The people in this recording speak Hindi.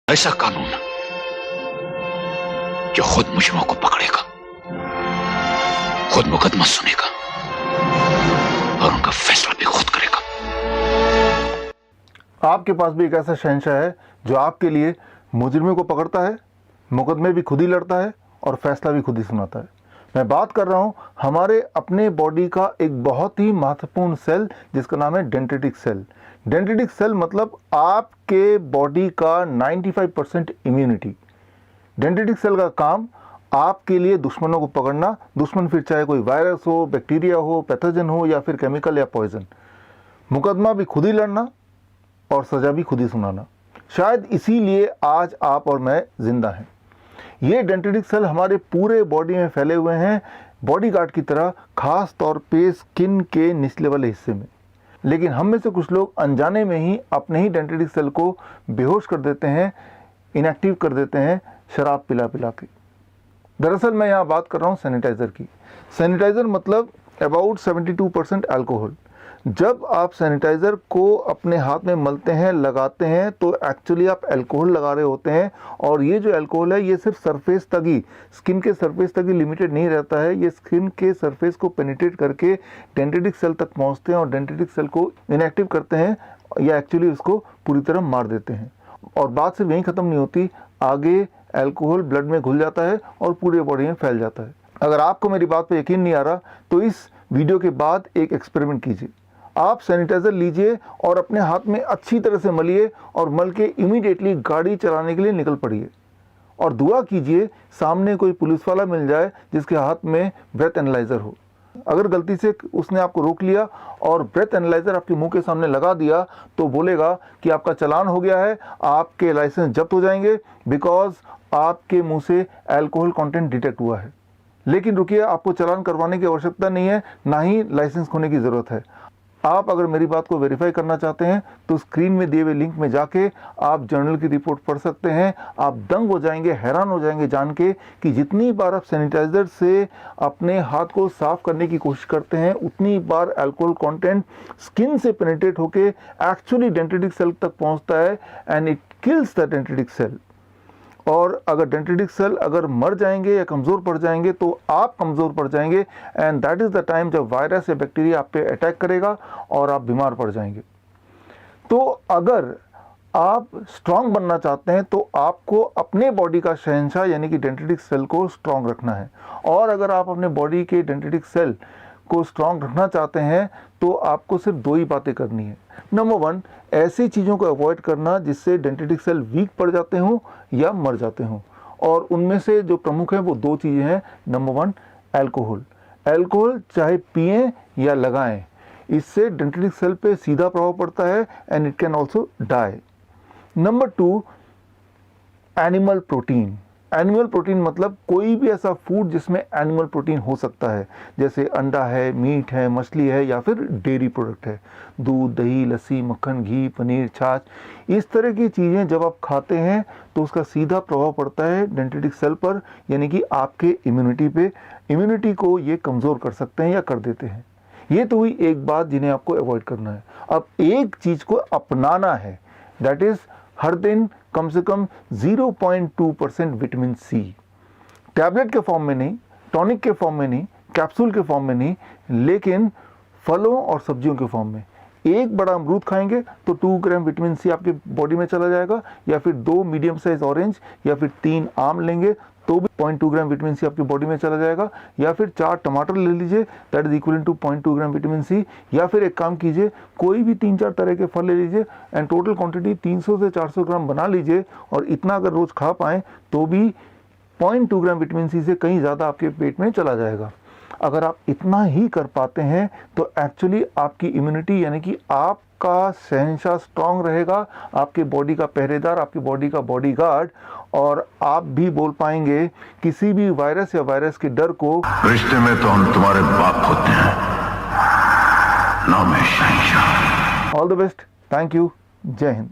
ऐसा कानून जो खुद मुजरिमों को पकड़ेगा, खुद मुकदमा सुनेगा और उनका फैसला भी खुद करेगा। आपके पास भी एक ऐसा शहंशाह है जो आपके लिए मुजरिमों को पकड़ता है, मुकदमे भी खुद ही लड़ता है और फैसला भी खुद ही सुनाता है। मैं बात कर रहा हूं हमारे अपने बॉडी का एक बहुत ही महत्वपूर्ण सेल जिसका नाम है डेंड्रिटिक सेल। डेंड्रिटिक सेल मतलब आपके बॉडी का 95% इम्यूनिटी। डेंड्रिटिक सेल का काम आपके लिए दुश्मनों को पकड़ना, दुश्मन फिर चाहे कोई वायरस हो, बैक्टीरिया हो, पैथोजन हो या फिर केमिकल या पॉइजन। मुकदमा भी खुद ही लड़ना और सजा भी खुद ही सुनाना। शायद इसीलिए आज आप और मैं जिंदा हैं। ये डेंड्रिटिक सेल हमारे पूरे बॉडी में फैले हुए हैं, बॉडी गार्ड की तरह, खास तौर पे स्किन के निचले वाले हिस्से में। लेकिन हम में से कुछ लोग अनजाने में ही अपने ही डेंड्रिटिक सेल को बेहोश कर देते हैं, इनएक्टिव कर देते हैं शराब पिला पिला के। दरअसल मैं यहाँ बात कर रहा हूँ सैनिटाइज़र की। सैनिटाइज़र मतलब अबाउट 72% अल्कोहल। जब आप सैनिटाइज़र को अपने हाथ में मलते हैं, लगाते हैं, तो एक्चुअली आप अल्कोहल लगा रहे होते हैं। और ये जो अल्कोहल है ये सिर्फ सरफेस तक ही, स्किन के सरफेस तक ही लिमिटेड नहीं रहता है। ये स्किन के सरफेस को पेनिट्रेट करके डेंड्रिटिक सेल तक पहुंचते हैं और डेंड्रिटिक सेल को इनएक्टिव करते हैं या एक्चुअली उसको पूरी तरह मार देते हैं। और बात सिर्फ यहीं ख़त्म नहीं होती, आगे अल्कोहल ब्लड में घुल जाता है और पूरे बॉडी में फैल जाता है। अगर आपको मेरी बात पे यकीन नहीं आ रहा तो इस वीडियो के बाद एक एक्सपेरिमेंट कीजिए। आप सैनिटाइज़र लीजिए और अपने हाथ में अच्छी तरह से मलिए और मल के इमीडिएटली गाड़ी चलाने के लिए निकल पड़िए। और दुआ कीजिए सामने कोई पुलिस वाला मिल जाए जिसके हाथ में ब्रेथ एनालाइज़र हो। अगर गलती से उसने आपको रोक लिया और ब्रेथ एनालाइज़र आपके मुंह के सामने लगा दिया तो बोलेगा कि आपका चालान हो गया है, आपके लाइसेंस जब्त हो जाएंगे बिकॉज आपके मुंह से अल्कोहल कंटेंट डिटेक्ट हुआ है। लेकिन रुकिए, आपको चालान करवाने की आवश्यकता नहीं है, ना ही लाइसेंस खोने की ज़रूरत है। आप अगर मेरी बात को वेरीफाई करना चाहते हैं तो स्क्रीन में दिए हुए लिंक में जाके आप जर्नल की रिपोर्ट पढ़ सकते हैं। आप दंग हो जाएंगे, हैरान हो जाएंगे जान के कि जितनी बार आप सैनिटाइज़र से अपने हाथ को साफ करने की कोशिश करते हैं उतनी बार अल्कोहल कंटेंट स्किन से पेनिट्रेट होके एक्चुअली डेंड्रिटिक सेल तक पहुंचता है and it kills the dendritic cell. और अगर डेंड्रिटिक सेल अगर मर जाएंगे या कमज़ोर पड़ जाएंगे तो आप कमज़ोर पड़ जाएंगे and that is the time जब वायरस या बैक्टीरिया आप पे अटैक करेगा और आप बीमार पड़ जाएंगे। तो अगर आप स्ट्रांग बनना चाहते हैं तो आपको अपने बॉडी का शहंशाह यानी कि डेंड्रिटिक सेल को स्ट्रांग रखना है। और अगर आप अपने बॉडी के डेंड्रिटिक सेल को स्ट्रांग रखना चाहते हैं तो आपको सिर्फ दो ही बातें करनी है। नंबर 1, ऐसी चीज़ों को अवॉइड करना जिससे डेंड्रिटिक सेल वीक पड़ जाते हों या मर जाते हों। और उनमें से जो प्रमुख हैं वो दो चीज़ें हैं। Number 1, alcohol. अल्कोहल चाहे पिएं या लगाएं, इससे डेंड्रिटिक सेल पे सीधा प्रभाव पड़ता है and it can also die. Number 2, animal protein. Animal protein मतलब कोई भी ऐसा फूड जिसमें एनिमल प्रोटीन हो सकता है, जैसे अंडा है, मीट है, मछली है या फिर डेयरी प्रोडक्ट है, दूध, दही, लस्सी, मक्खन, घी, पनीर, छाछ। इस तरह की चीज़ें जब आप खाते हैं तो उसका सीधा प्रभाव पड़ता है डेंड्रिटिक सेल पर, यानी कि आपके इम्यूनिटी पे। इम्यूनिटी को ये कमज़ोर कर सकते हैं या कर देते हैं। ये तो हुई एक बात जिन्हें आपको अवॉइड करना है। अब एक चीज़ को अपनाना है, दैट इज़ हर दिन कम से कम 0.2% विटामिन सी, टैबलेट के फॉर्म में नहीं, टॉनिक के फॉर्म में नहीं, कैप्सूल के फॉर्म में नहीं, लेकिन फलों और सब्जियों के फॉर्म में। एक बड़ा अमरूद खाएंगे तो 2 ग्राम विटामिन सी आपके बॉडी में चला जाएगा, या फिर 2 मीडियम साइज ऑरेंज या फिर 3 आम लेंगे तो भी 0.2 ग्राम विटामिन सी आपकी बॉडी में चला जाएगा, या फिर 4 टमाटर ले लीजिए, that is equal to 0.2 gram vitamin C. या फिर एक काम कीजिए, कोई भी 3-4 तरह के फल ले लीजिए एंड टोटल क्वांटिटी 300 से 400 ग्राम बना लीजिए। और इतना अगर रोज़ खा पाएँ तो भी 0.2 ग्राम विटामिन सी से कहीं ज़्यादा आपके पेट में चला जाएगा। अगर आप इतना ही कर पाते हैं तो एक्चुअली आपकी इम्यूनिटी यानी कि आपका शहंशाह स्ट्रांग रहेगा, आपके बॉडी का पहरेदार, आपकी बॉडी का बॉडीगार्ड। और आप भी बोल पाएंगे किसी भी वायरस या वायरस के डर को, रिश्ते में तो हम तुम्हारे बाप होते हैं, नाम है शहंशाह। All the best, thank you, जय हिंद।